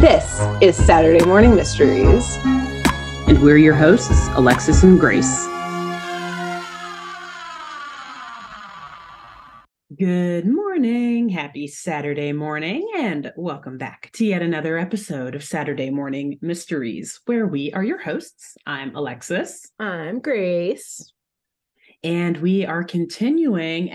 This is Saturday Morning Mysteries. And we're your hosts, Alexis and Grace. Good morning. Happy Saturday morning, and welcome back to yet another episode of Saturday Morning Mysteries, where we are your hosts. I'm Alexis. I'm Grace. And we are concluding,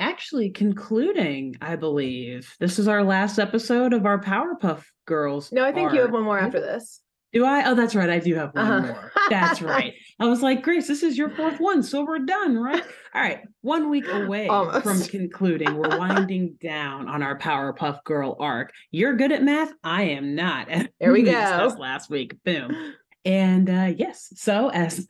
I believe. This is our last episode of our Powerpuff Girls. No, I think you have one more after this. Do I? Oh, that's right. I do have one more. That's right. I was like, Grace, this is your fourth one, so we're done, right? All right. 1 week away from concluding. We're winding down on our Powerpuff Girl arc. You're good at math. I am not. There we go. Discussed last week. Boom. And yes, so as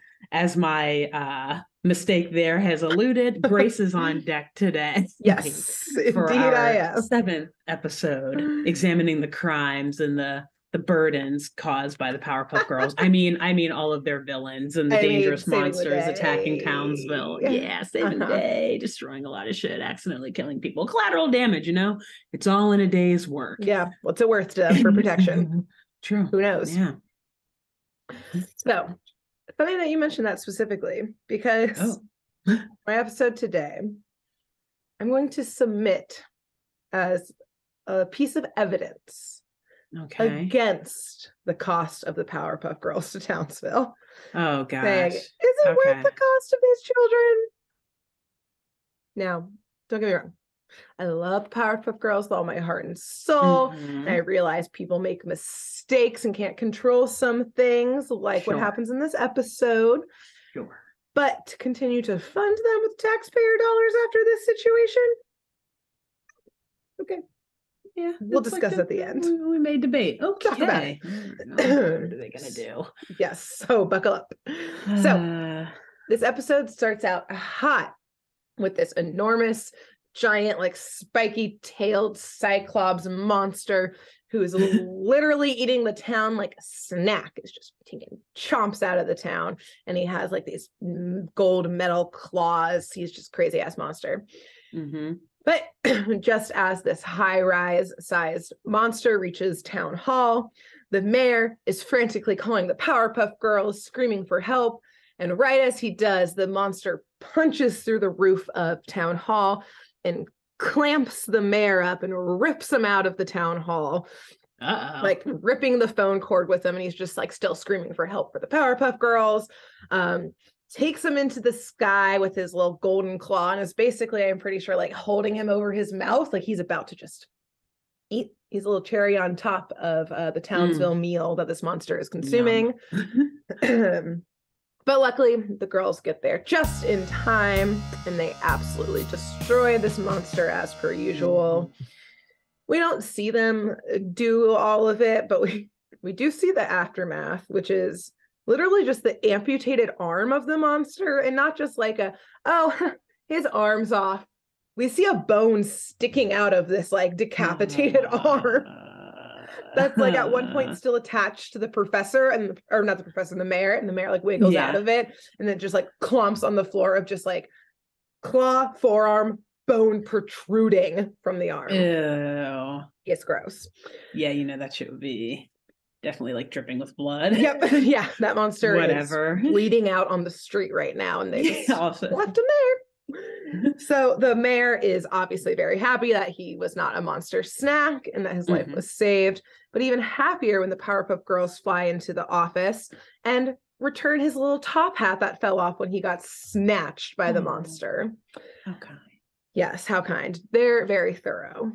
my mistake there has alluded, Grace is on deck today. Yes, for indeed our I am. 7th episode, examining the crimes and the burdens caused by the Powerpuff Girls. I mean all of their villains and the dangerous monsters attacking Townsville. Yeah, saving the day, destroying a lot of shit, accidentally killing people. Collateral damage, it's all in a day's work. Yeah, what's it worth to them for protection? True. Who knows? Yeah. So, funny that you mentioned that specifically, because my episode today, I'm going to submit as a piece of evidence against the cost of the Powerpuff Girls to Townsville. Oh, gosh. Saying, is it worth the cost of these children? Now, don't get me wrong. I love Powerpuff Girls with all my heart and soul. And I realize people make mistakes and can't control some things, like what happens in this episode. Sure. But to continue to fund them with taxpayer dollars after this situation? Okay. Yeah. We'll discuss at the end. We may debate. Okay. Talk about it. What are they going to do? Yes. So buckle up. So this episode starts out hot with this enormous, giant, like spiky tailed cyclops monster who is literally eating the town like a snack. It's just taking chomps out of the town, and he has like these gold metal claws. He's just crazy ass monster. But just as this high-rise sized monster reaches town hall, the mayor is frantically calling the Powerpuff Girls, screaming for help. And right as he does, the monster punches through the roof of town hall and clamps the mayor up and rips him out of the town hall, like ripping the phone cord with him. And he's just like still screaming for help for the Powerpuff Girls. Takes him into the sky with his little golden claw and is basically, I'm pretty sure, like holding him over his mouth, like he's about to just eat. He's a little cherry on top of the Townsville meal that this monster is consuming. But luckily, the girls get there just in time, and they absolutely destroy this monster as per usual. We don't see them do all of it, but we do see the aftermath, which is literally just the amputated arm of the monster, and not just like his arm's off. We see a bone sticking out of this like decapitated arm. That's like at one point still attached to the professor or not the professor, the mayor, and the mayor like wiggles out of it and then just like clumps on the floor of just like claw, forearm, bone protruding from the arm. Ew. It's gross. Yeah, that shit would be definitely like dripping with blood. Yep. Yeah, that monster is bleeding out on the street right now, and they just left him there. So the mayor is obviously very happy that he was not a monster snack and that his life was saved, but even happier when the Powerpuff Girls fly into the office and return his little top hat that fell off when he got snatched by the monster. How kind. Yes, how kind. They're very thorough.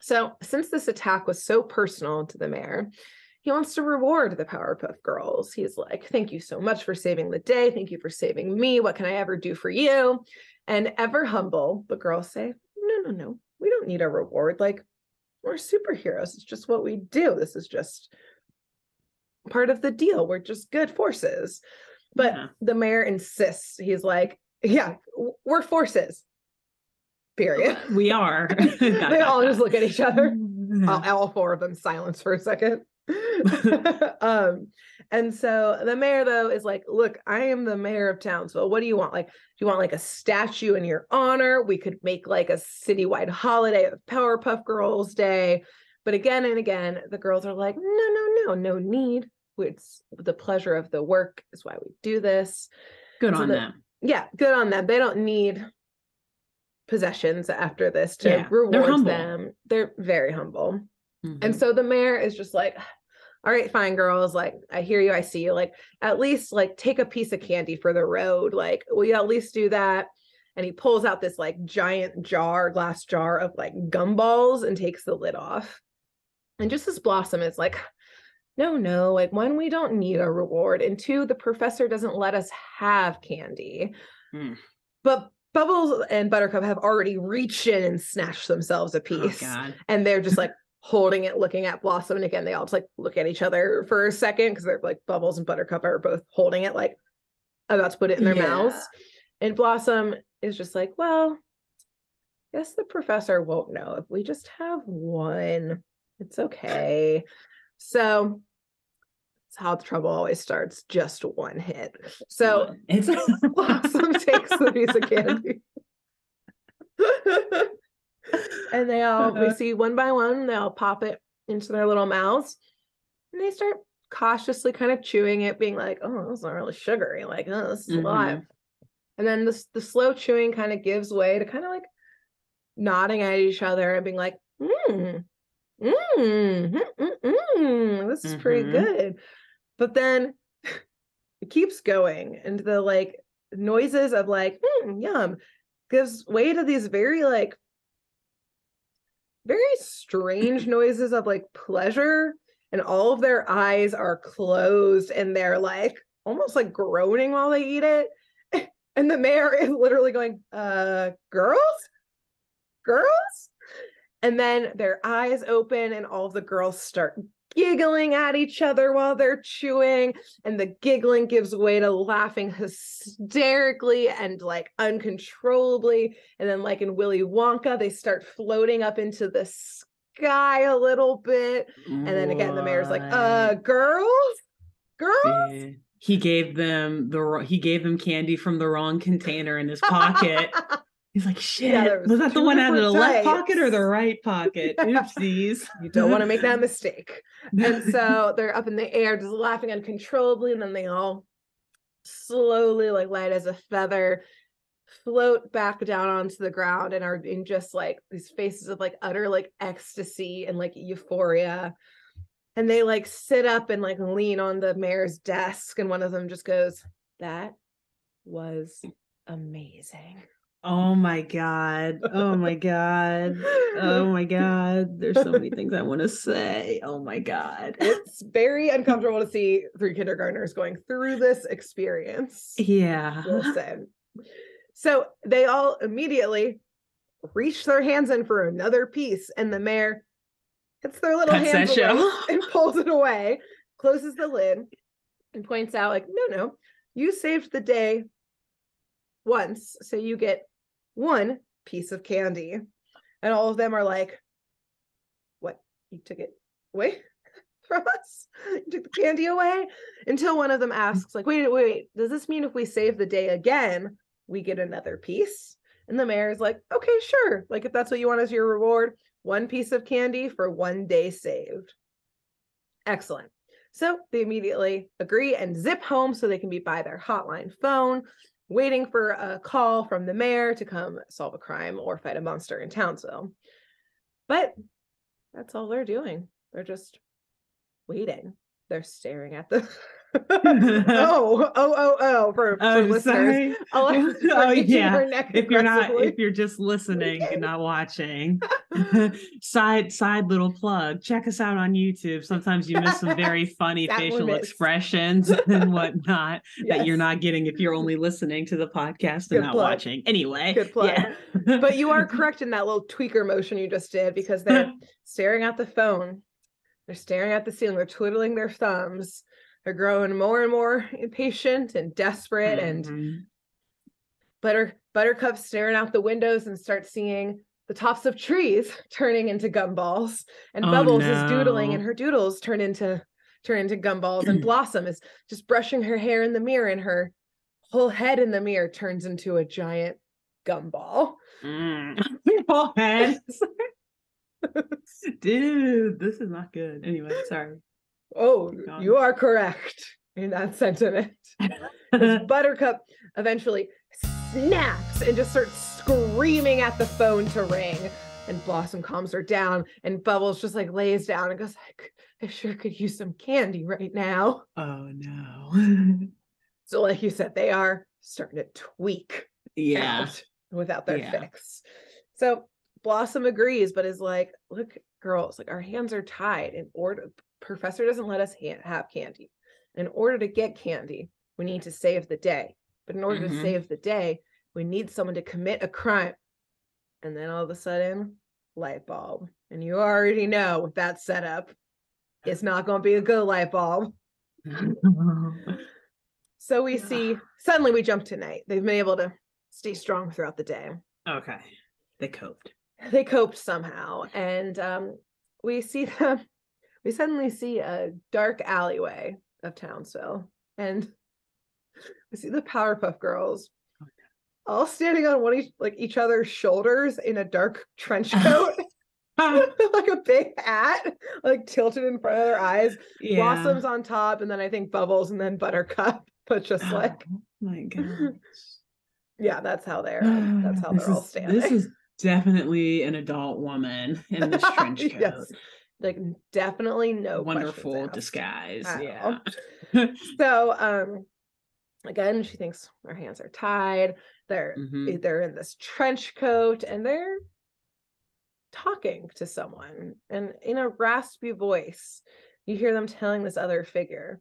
So since this attack was so personal to the mayor, he wants to reward the Powerpuff Girls. He's like, thank you so much for saving the day. Thank you for saving me. What can I ever do for you? And ever humble, the girls say, no. We don't need a reward. Like, we're superheroes. It's just what we do. This is just part of the deal. We're just good forces. But the mayor insists. He's like, yeah, we're forces. Period. We are. They all just look at each other. All four of them silence for a second. And so the mayor, though, is like, look, I am the mayor of Townsville. What do you want? Like, do you want like a statue in your honor? We could make like a citywide holiday of Powerpuff Girls Day. But again and again, the girls are like, no need. It's the pleasure of the work is why we do this. Good on them. Yeah, good on them. They don't need possessions after this to reward them. They're very humble. And so the mayor is just like, all right, fine, girls. Like, I hear you. I see you. Like, at least like take a piece of candy for the road. Like, will you at least do that? And he pulls out this like giant glass jar of like gumballs and takes the lid off. And just as Blossom is like, no, like, one, we don't need a reward. And two, the professor doesn't let us have candy. But Bubbles and Buttercup have already reached in and snatched themselves a piece. And they're just like holding it, looking at Blossom. And again, they all just like look at each other for a second because they're like, Bubbles and Buttercup are both holding it, like about to put it in their mouths. And Blossom is just like, well, I guess the professor won't know if we just have one. It's okay. So that's how the trouble always starts. Just one hit. So Blossom takes the piece of candy. And they all, we see one by one, they all pop it into their little mouths. And they start cautiously kind of chewing it, being like, oh, this is not really sugary. Like, oh, this is a lot. And then the slow chewing kind of gives way to kind of like nodding at each other and being like, this is pretty good. But then it keeps going, and the like noises of like yum gives way to these very strange noises of like pleasure, and all of their eyes are closed and they're like almost like groaning while they eat it. And the mayor is literally going, girls? And then their eyes open and all of the girls start giggling at each other while they're chewing. And the giggling gives way to laughing hysterically and like uncontrollably. And then like in Willy Wonka, they start floating up into the sky a little bit. And then again, the mayor's like, girls? Yeah. He gave them candy from the wrong container in his pocket. He's like, shit, was that the one out of the left pocket or the right pocket? Oopsies. You don't want to make that mistake. And so they're up in the air just laughing uncontrollably, and then they all slowly, like light as a feather, float back down onto the ground and are in just like these faces of like utter like ecstasy and like euphoria. And they like sit up and like lean on the mayor's desk, and one of them just goes, that was amazing. Oh my God. Oh my God. Oh my God. There's so many things I want to say. Oh my God. It's very uncomfortable to see 3 kindergartners going through this experience. Yeah. We'll say. So they all immediately reach their hands in for another piece, and the mayor hits their little hands away and pulls it away, closes the lid, and points out like, no, you saved the day once, so you get 1 piece of candy. And all of them are like, what? You took it away from us? You took the candy away? Until one of them asks like, wait, does this mean if we save the day again, we get another piece? And the mayor is like, okay, sure. Like, if that's what you want as your reward, 1 piece of candy for 1 day saved. Excellent. So they immediately agree and zip home so they can be by their hotline phone, waiting for a call from the mayor to come solve a crime or fight a monster in Townsville. But that's all they're doing. They're just waiting. They're staring at the for listeners. Yeah. If you're just listening and not watching. side little plug. Check us out on YouTube. Sometimes you miss some very funny facial expressions and whatnot that you're not getting if you're only listening to the podcast and not watching. Anyway. Good plug. Yeah. But you are correct in that little tweaker motion you just did, because they're staring at the phone. They're staring at the ceiling. They're twiddling their thumbs. They're growing more and more impatient and desperate. And Buttercup staring out the windows and starts seeing the tops of trees turning into gumballs. And Bubbles is doodling, and her doodles turn into gumballs. And Blossom is just brushing her hair in the mirror, and her whole head in the mirror turns into a giant gumball. Whole head. Dude, this is not good. Anyway, sorry. Oh, you are correct in that sentiment. Because Buttercup eventually snaps and just starts screaming at the phone to ring. And Blossom calms her down, and Bubbles just like lays down and goes like, I sure could use some candy right now. Oh no. So like you said, they are starting to tweak out without their fix. So Blossom agrees, but is like, look, girls, like our hands are tied. In order, Professor doesn't let us have candy. In order to get candy, we need to save the day. But in order to save the day, we need someone to commit a crime. And then all of a sudden, light bulb. And you already know with that setup, it's not going to be a good light bulb. So we see, suddenly we jump to night. They've been able to stay strong throughout the day. Okay. They coped. They coped somehow. And we suddenly see a dark alleyway of Townsville. And we see the Powerpuff Girls all standing on each other's shoulders in a dark trench coat. Like a big hat, like tilted in front of their eyes. Blossom's on top, and then I think Bubbles, and then Buttercup. But just like, oh my gosh. Yeah, that's how they're all standing. This is definitely an adult woman in this trench coat. Yes. Like definitely no wonderful disguise. Yeah. So again, she thinks her hands are tied. They're in this trench coat and they're talking to someone, and in a raspy voice you hear them telling this other figure,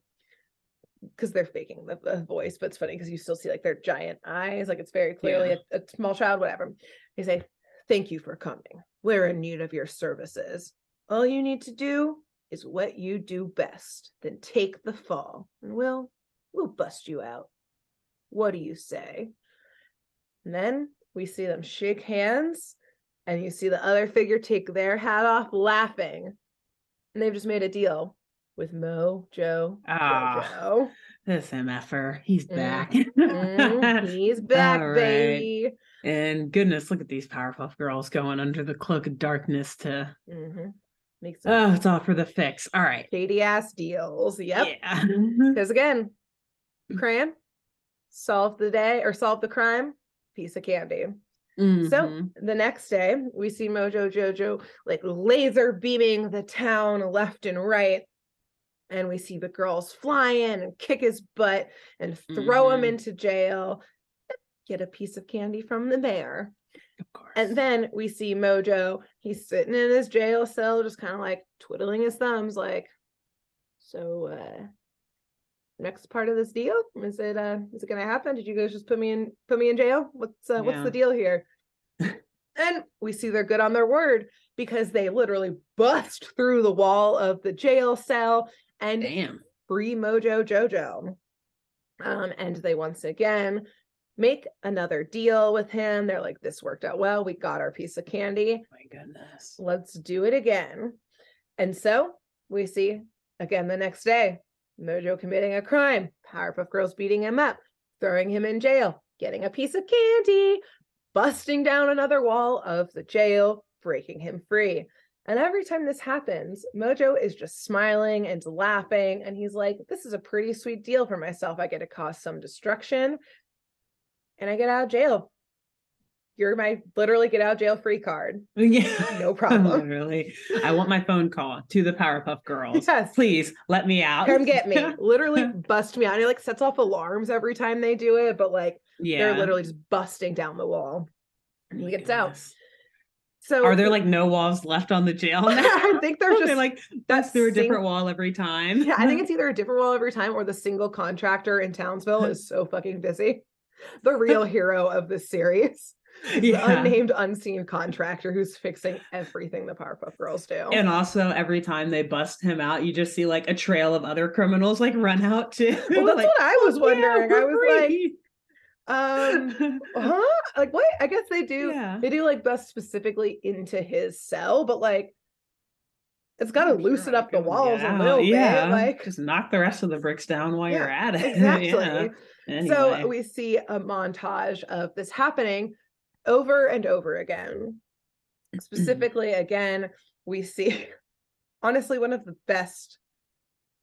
because they're faking the voice, but it's funny because you still see like their giant eyes, like it's very clearly a small child, whatever. They say, thank you for coming. We're in need of your services. All you need to do is what you do best, then take the fall and we'll bust you out. What do you say? And then we see them shake hands, and you see the other figure take their hat off laughing. And they've just made a deal with Mojo. This MFer. He's back. He's back, right. Baby. And goodness, look at these Powerpuff Girls going under the cloak of darkness to... it's all for the fix. All right. Shady ass deals. Yep. Yeah. Because again, Cran, solve the crime, piece of candy. So the next day, we see Mojo Jojo like laser beaming the town left and right. And we see the girls fly in and kick his butt and throw him into jail. Get a piece of candy from the mayor. Of course. And then we see Mojo. He's sitting in his jail cell, just kind of like twiddling his thumbs, like, so next part of this deal, is it gonna happen? Did you guys just put me in jail? What's the deal here? And we see they're good on their word, because they literally bust through the wall of the jail cell and free Mojo Jojo. And they once again make another deal with him. They're like, this worked out well. We got our piece of candy. My goodness. Let's do it again. And so we see again the next day, Mojo committing a crime, Powerpuff Girls beating him up, throwing him in jail, getting a piece of candy, busting down another wall of the jail, breaking him free. And every time this happens, Mojo is just smiling and laughing. And he's like, this is a pretty sweet deal for myself. I get to cause some destruction and I get out of jail. You're my literally get out of jail free card. Yeah. No problem. Literally. I want my phone call to the Powerpuff Girls. Yes. Please let me out. Come get me. Literally bust me out. And it like sets off alarms every time they do it, but like they're literally just busting down the wall. And he gets out. So are there like no walls left on the jail now? I think they're just like that's through a different wall every time. Yeah, I think it's either a different wall every time or the single contractor in Townsville is so fucking busy. The real hero of this series. The unnamed unseen contractor who's fixing everything the Powerpuff Girls do. And also every time they bust him out, you just see like a trail of other criminals like run out too. Well, that's like, what I was wondering. Yeah, I was like, like what? I guess they do. Yeah. They do like bust specifically into his cell, but like it's got to loosen up the walls a little bit. Like just knock the rest of the bricks down while you're at it. Exactly. Anyway. So we see a montage of this happening over and over again. Specifically, again, we see honestly one of the best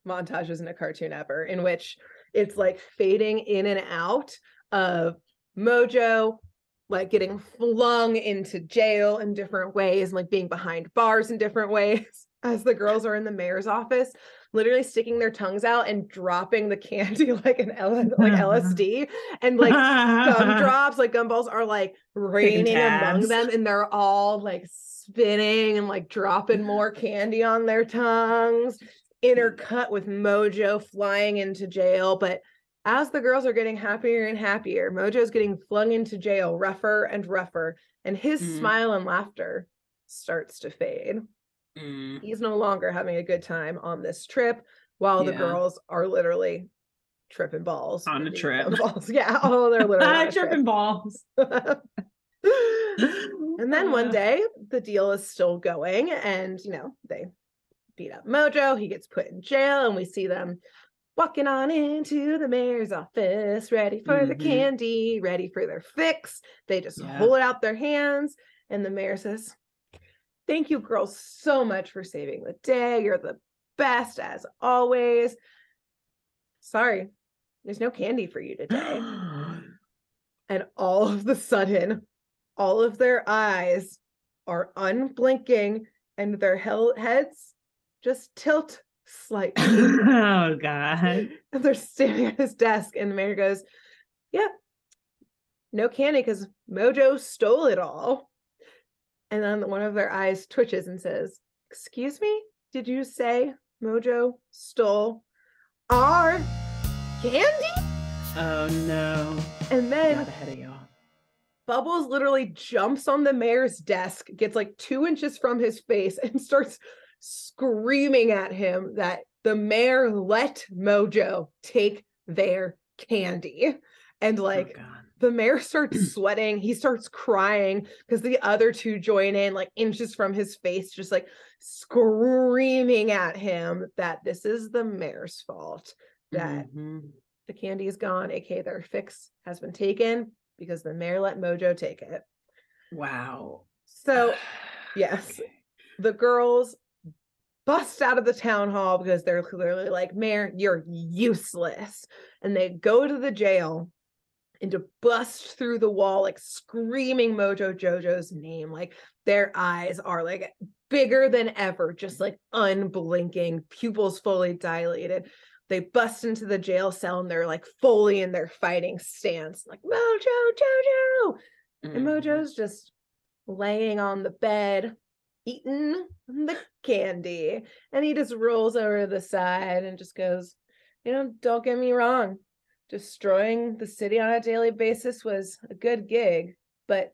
montages in a cartoon ever, in which it's like fading in and out of Mojo like getting flung into jail in different ways, and like being behind bars in different ways, as the girls are in the mayor's office, literally sticking their tongues out and dropping the candy like LSD, and like gumdrops, like gumballs are like raining among them, and they're all like spinning and like dropping more candy on their tongues, intercut with Mojo flying into jail. But as the girls are getting happier and happier, Mojo's getting flung into jail rougher and rougher, and his smile and laughter starts to fade. He's no longer having a good time on this trip, while the girls are literally tripping balls on a trip. Balls. Yeah, oh, they're literally tripping balls. And then one day the deal is still going, and you know, they beat up Mojo, he gets put in jail, and we see them walking on into the mayor's office, ready for the candy, ready for their fix. They just hold out their hands, and the mayor says, "Thank you, girls, so much for saving the day. You're the best as always. Sorry, there's no candy for you today." And all of the sudden, all of their eyes are unblinking, and their heads just tilt slightly. Oh God. And they're standing at his desk, and the mayor goes, "Yeah, no candy because Mojo stole it all." And then one of their eyes twitches and says, "Excuse me, did you say Mojo stole our candy?" Oh no. And then got ahead of y'all. Bubbles literally jumps on the mayor's desk, gets like 2 inches from his face, and starts screaming at him that the mayor let Mojo take their candy. And like, the mayor starts sweating, he starts crying, because the other two join in like inches from his face, just like screaming at him that this is the mayor's fault, that the candy is gone, aka their fix has been taken because the mayor let Mojo take it. Wow. So yes, the girls bust out of the town hall because they're clearly like, "Mayor, you're useless." And they go to the jail and to bust through the wall, like screaming Mojo Jojo's name. Like their eyes are like bigger than ever, just like unblinking, pupils fully dilated. They bust into the jail cell, and they're like fully in their fighting stance, like, "Mojo Jojo." And Mojo's just laying on the bed, eating the candy, and he just rolls over to the side and just goes, "You know, don't get me wrong, destroying the city on a daily basis was a good gig, but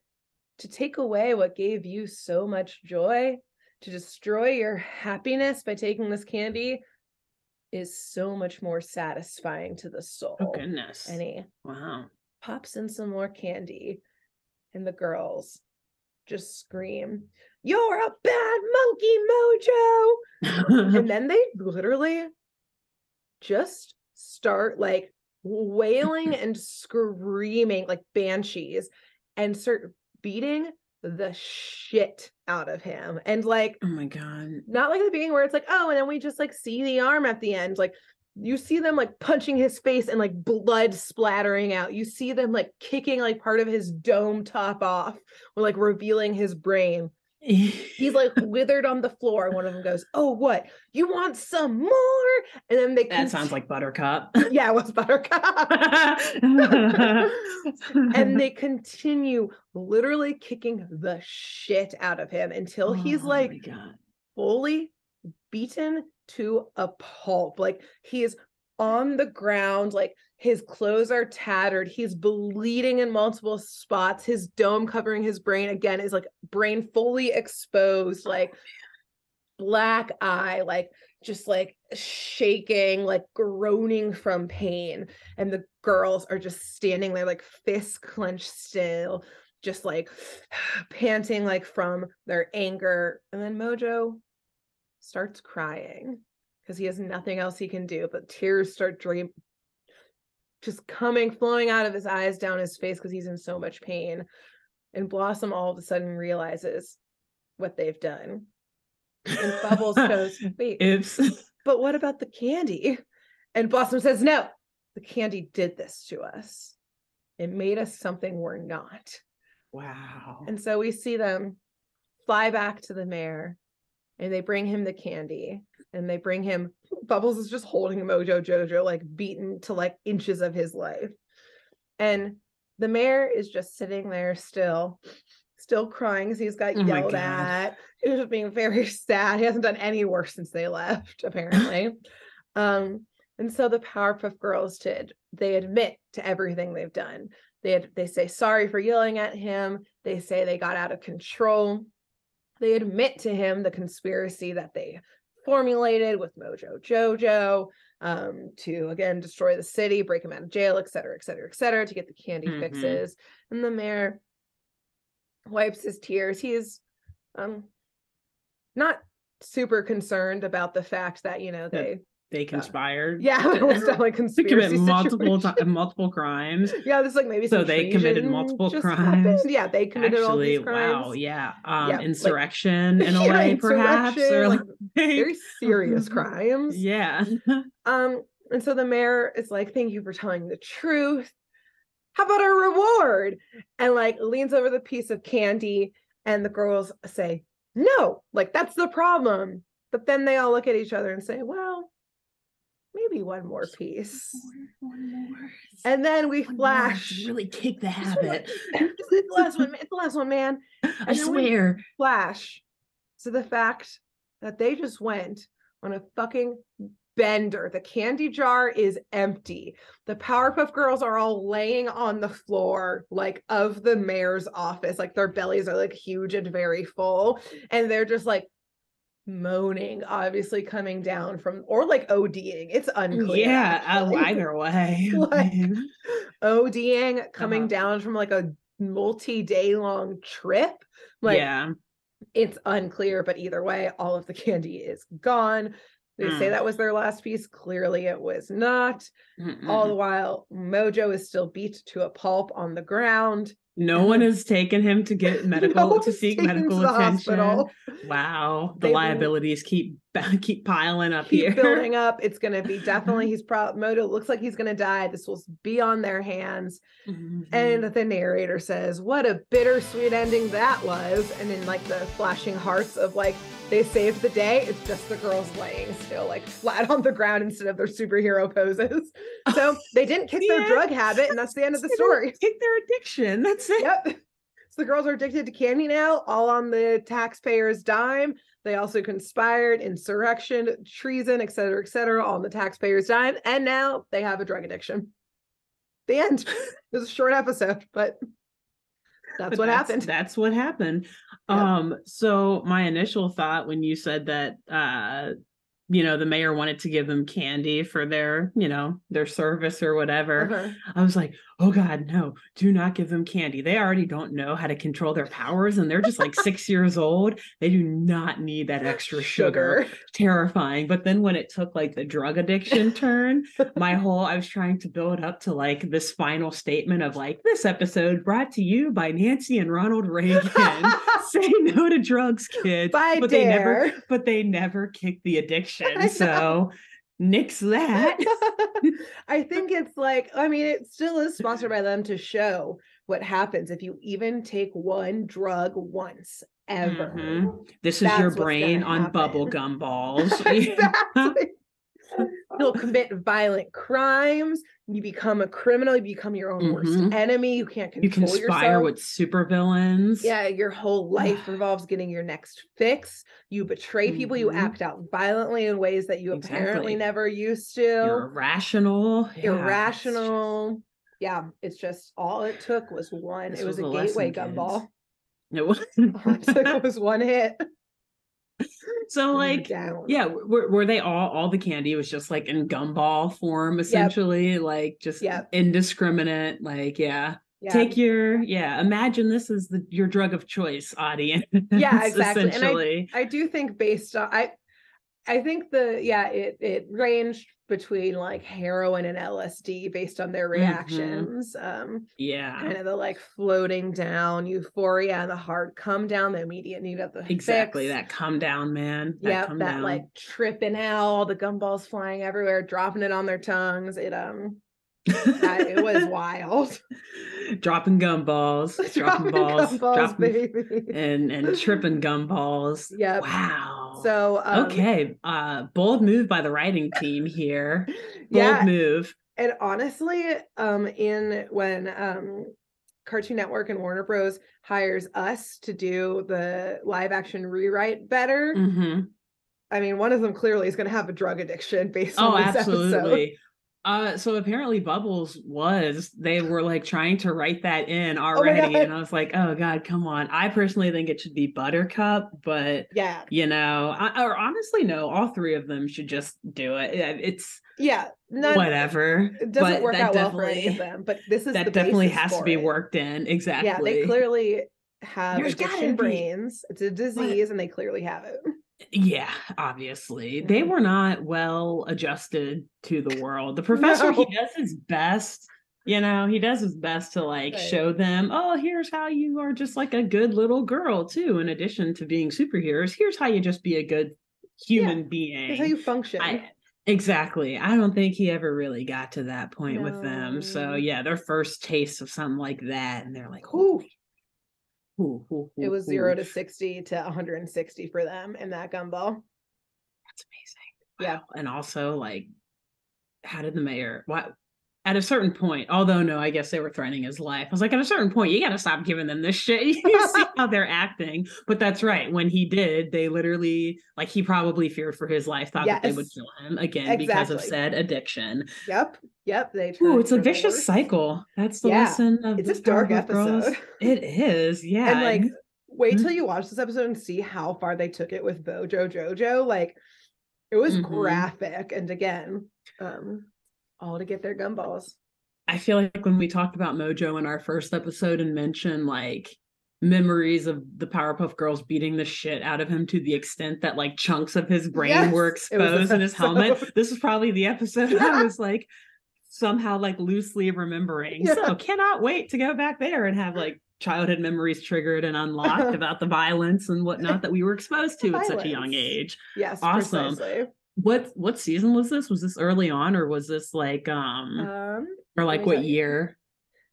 to take away what gave you so much joy, to destroy your happiness by taking this candy, is so much more satisfying to the soul." Oh goodness. And he pops in some more candy, and the girls just scream, "You're a bad monkey, Mojo!" And then they literally just start like wailing and screaming like banshees, and start beating the shit out of him. And like, oh my God, not like the beginning where it's like, oh, and then we just like see the arm at the end. Like, you see them like punching his face and like blood splattering out. You see them like kicking like part of his dome top off, or like revealing his brain. He's like withered on the floor. One of them goes, "Oh, what? You want some more?" And then that sounds like Buttercup. Yeah, it was Buttercup. And they continue literally kicking the shit out of him until he's like fully beaten to a pulp. Like, he is on the ground, like his clothes are tattered, he's bleeding in multiple spots, his dome covering his brain again is like brain fully exposed, like black eye, like just like shaking, like groaning from pain. And the girls are just standing there like fists clenched still, just like panting like from their anger. And then Mojo starts crying because he has nothing else he can do, but tears start just flowing out of his eyes down his face because he's in so much pain. And Blossom all of a sudden realizes what they've done. And Bubbles goes, wait, but what about the candy? And Blossom says, no, the candy did this to us. It made us something we're not. Wow. And so we see them fly back to the mayor, and they bring him the candy, and they bring him, Bubbles is just holding Mojo Jojo, like beaten to like inches of his life. And the mayor is just sitting there still crying because he's got yelled at. He's just being very sad. He hasn't done any work since they left, apparently. And so the Powerpuff Girls they admit to everything they've done. They say sorry for yelling at him. They say they got out of control. They admit to him the conspiracy that they formulated with Mojo Jojo to, again, destroy the city, break him out of jail, et cetera, et cetera, et cetera, to get the candy fixes. And the mayor wipes his tears. He's not super concerned about the fact that, they conspired. Yeah, it was definitely conspiracy to commit multiple crimes. Yeah, this like maybe so they committed multiple crimes. Happened. Yeah, they committed all these crimes. Wow, yeah. Insurrection in a way, perhaps, or like very serious crimes. Yeah. And so the mayor is like, "Thank you for telling the truth. How about a reward?" And like leans over the piece of candy, and the girls say, "No, like that's the problem." But then they all look at each other and say, "Well, maybe one more piece." One more. And then we flash. Really take the habit. It's the last one, man. I swear. Flash to the fact that they just went on a fucking bender. The candy jar is empty. The Powerpuff Girls are all laying on the floor, like of the mayor's office. Like their bellies are like huge and very full. And they're just like moaning, obviously coming down from, or like ODing. It's unclear. Yeah, either way. Like ODing, coming down from like a multi-day long trip. Like, yeah, it's unclear, but either way, all of the candy is gone. They say that was their last piece. Clearly it was not. All the while, Mojo is still beat to a pulp on the ground. No one has taken him to get to seek medical attention. Hospital. Wow. The liabilities keep piling up here. Building up. It's going to be definitely, Mojo looks like he's going to die. This will be on their hands. And the narrator says, what a bittersweet ending that was. And in like the flashing hearts of like, they saved the day. It's just the girls laying still like flat on the ground instead of their superhero poses. So they didn't kick their drug habit, and that's the end of the story. Kick their addiction. That's it. Yep. So the girls are addicted to candy now, all on the taxpayers' dime. They also conspired, insurrection, treason, et cetera, all on the taxpayers' dime. And now they have a drug addiction. The end. It was a short episode, but that's what happened. That's what happened. Yep. So my initial thought when you said that, the mayor wanted to give them candy for their service or whatever. I was like, oh God, no, do not give them candy. They already don't know how to control their powers, and they're just like 6 years old. They do not need that extra sugar. Terrifying. But then when it took like the drug addiction turn, I was trying to build up to like this final statement of like, this episode brought to you by Nancy and Ronald Reagan. Say no to drugs, kids. But they never kicked the addiction. So nix that. I think it's like, it still is sponsored by them to show what happens if you even take one drug once ever. This is your brain on bubble Gumballs. Exactly. You'll commit violent crimes. You become a criminal. You become your own worst enemy. You can't control yourself. You conspire with supervillains. Yeah, your whole life revolves getting your next fix. You betray people. You act out violently in ways that you apparently never used to. You're irrational. Irrational. Yeah, it's just all it took was one. It was a gateway gumball. It was. It was one hit. So like, yeah, were they all the candy was just like in gumball form, essentially, like just indiscriminate, like, take imagine this is your drug of choice, audience. Yeah, exactly. Essentially. And I do think based on, I think it ranged between like heroin and LSD based on their reactions. Kind of the like floating down euphoria and the hard come down, the immediate need of the exactly fix. that come down, man. Yeah, that like tripping out, all the gumballs flying everywhere, dropping it on their tongues. It was wild. Dropping gumballs, dropping balls, and tripping gumballs. Yep. Wow. So okay, bold move by the writing team here. Bold move. And honestly, when Cartoon Network and Warner Bros. Hires us to do the live action rewrite better. I mean, one of them clearly is going to have a drug addiction based on this absolutely. Episode. So apparently Bubbles they were like trying to write that in already. And I was like, oh God, come on. I personally think it should be Buttercup, but or honestly, no, all three of them should just do it. It's whatever. It doesn't work out well for any of them, but this is that definitely has to be worked in. Exactly. Yeah, they clearly have addiction brains. It's a disease and they clearly have it. Yeah, obviously. They were not well adjusted to the world. The professor, he does his best, he does his best to like show them, oh, here's how you are just like a good little girl too. In addition to being superheroes, here's how you just be a good human being. Here's how you function. Exactly. I don't think he ever really got to that point with them. So yeah, their first taste of something like that, and they're like, ooh. It was 0 to 60 to 160 for them in that gumball. That's amazing. Yeah. Wow. And also, like, how did the mayor, at a certain point, although no, I guess they were threatening his life. I was like, at a certain point, you got to stop giving them this shit. You see how they're acting. But that's right. When he did, they literally, like, he probably feared for his life, thought that they would kill him again because of said addiction. Yep. It's a vicious cycle. That's the lesson of it's a dark episode. Girls. It is. Yeah. And like, wait till you watch this episode and see how far they took it with Bojo Jojo. Like, it was graphic. And again, all to get their gumballs. I feel like when we talked about Mojo in our first episode and mentioned like memories of the Powerpuff Girls beating the shit out of him to the extent that like chunks of his brain were exposed in his helmet. This is probably the episode I was like somehow like loosely remembering. So cannot wait to go back there and have like childhood memories triggered and unlocked about the violence and whatnot that we were exposed to at such a young age. Yes, awesome. Precisely. What season was this? Was this early on, or was this like or like what year?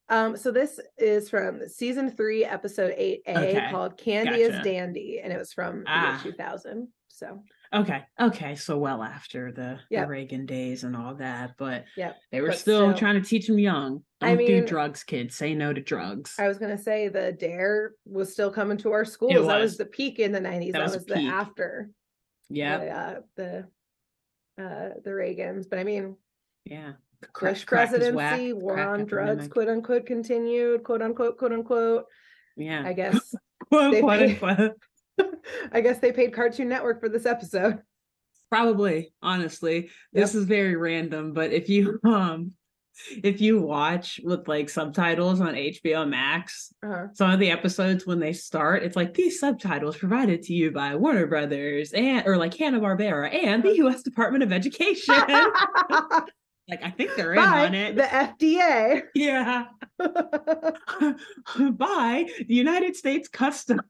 So this is from season 3, episode 8A, called Candy is Dandy, and it was from the year 2000. So okay, so well after the Reagan days and all that, but they were still trying to teach them young. Don't do drugs, kids. Say no to drugs. I was gonna say the DARE was still coming to our schools. That was the peak in the 90s. That was the after. Yeah. The Reagans, but I mean, Bush presidency, war on drugs, quote unquote, continued, quote unquote. Yeah, I guess I guess they paid Cartoon Network for this episode. Probably, honestly, this is very random, but if you watch with like subtitles on HBO Max, some of the episodes when they start, it's like these subtitles provided to you by Warner Brothers or like Hanna-Barbera and the U.S. Department of Education. Like, I think they're in on it. The FDA. Yeah. By the United States Customs.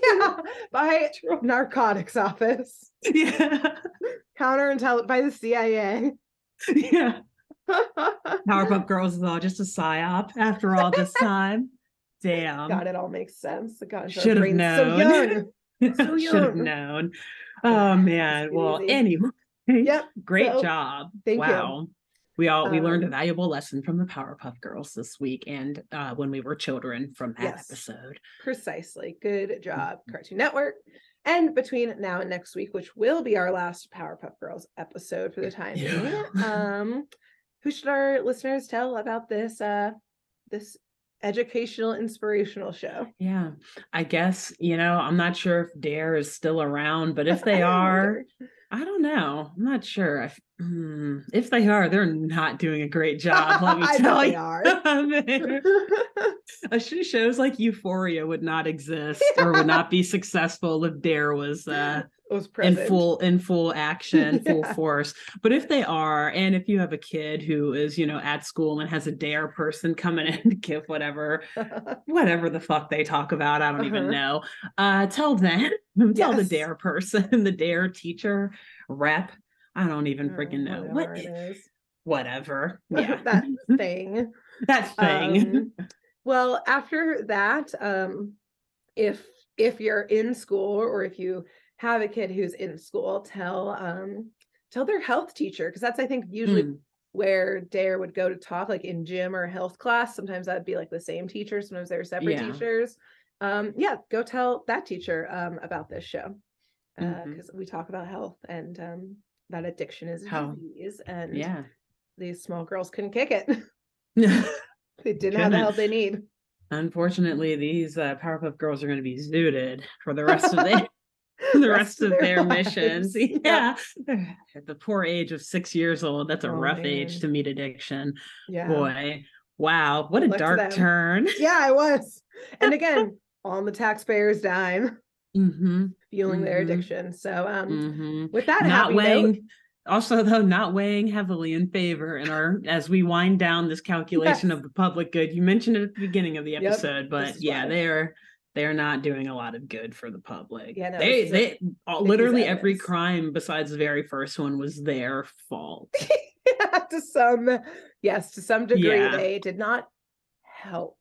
Yeah. By Narcotics Office. Yeah. Counterintelligence by the CIA. Yeah. Powerpuff Girls is all just a psyop after all this time. Damn. God, it all makes sense. God, should have known. So young. Should have known. Oh man. Well, anyway. Great job. Thank you. We learned a valuable lesson from the Powerpuff Girls this week and when we were children from that episode. Precisely. Good job, Cartoon Network. And between now and next week, which will be our last Powerpuff Girls episode for the time being, who should our listeners tell about this this educational, inspirational show? Yeah, I guess, I'm not sure if DARE is still around, but if they are, I don't know. I'm not sure. If they are, they're not doing a great job. Let me tell you. They are. Shows like Euphoria would not exist or would not be successful if DARE was was present. in full action, full force. But if they are, and if you have a kid who is, at school and has a dare person coming in to give whatever the fuck they talk about, I don't even know. Tell them, tell the dare person, the dare teacher, rep. I don't even freaking know what it is. Whatever. Yeah. That thing. That thing. Well, after that, if you're in school or if you have a kid who's in school, tell their health teacher, because that's, I think, usually where Dare would go to talk, like in gym or health class. Sometimes that'd be like the same teacher. Sometimes they're separate teachers. Go tell that teacher about this show, because we talk about health and that addiction is a disease, and these small girls couldn't kick it. They didn't have the help they need. Unfortunately, these Powerpuff Girls are going to be zooted for the rest of their missions. Yeah. At the poor age of 6 years old, that's a rough age to meet addiction. Yeah. Boy, wow, what a dark turn. Yeah, it was. And again, on the taxpayers' dime, fueling their addiction. So with that, not weighing heavily in favor in our, as we wind down this calculation of the public good. You mentioned it at the beginning of the episode, but they're not doing a lot of good for the public. Yeah, no, they literally every crime besides the very first one was their fault. To some degree, they did not help.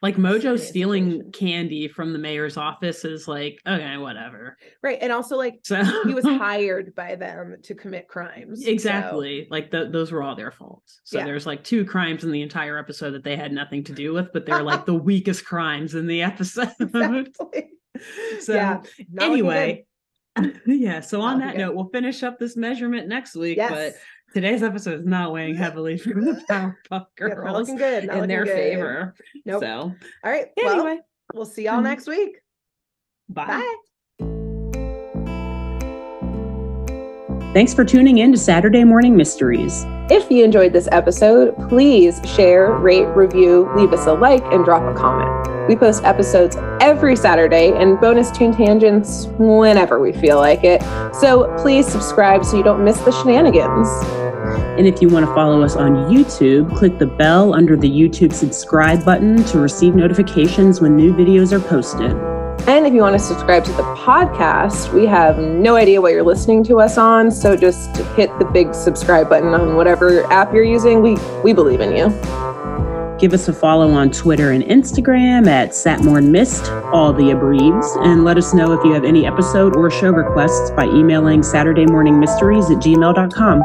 Like Mojo stealing candy from the mayor's office is like, okay, whatever. Right. And also he was hired by them to commit crimes. Exactly. So. Like those were all their faults. So there's like 2 crimes in the entire episode that they had nothing to do with, but they're like the weakest crimes in the episode. Exactly. So anyway, so on that note, we'll finish up this measurement next week, but today's episode is not weighing heavily for the Powerpuff Girls. Not looking good. In their favor. Nope. So, all right. Anyway, we'll see y'all next week. Bye. Thanks for tuning in to Saturday Morning Mysteries. If you enjoyed this episode, please share, rate, review, leave us a like, and drop a comment. We post episodes every Saturday and bonus tune tangents whenever we feel like it. So please subscribe so you don't miss the shenanigans. And if you want to follow us on YouTube, click the bell under the YouTube subscribe button to receive notifications when new videos are posted. And if you want to subscribe to the podcast, we have no idea what you're listening to us on, so just hit the big subscribe button on whatever app you're using. We believe in you. Give us a follow on Twitter and Instagram at SatmornMist, all the abreves, and let us know if you have any episode or show requests by emailing SaturdayMorningMysteries@gmail.com.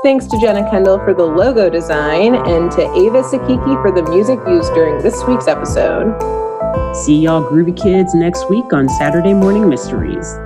Thanks to Jenna Kendall for the logo design and to Ava Sakiki for the music used during this week's episode. See y'all groovy kids next week on Saturday Morning Mysteries.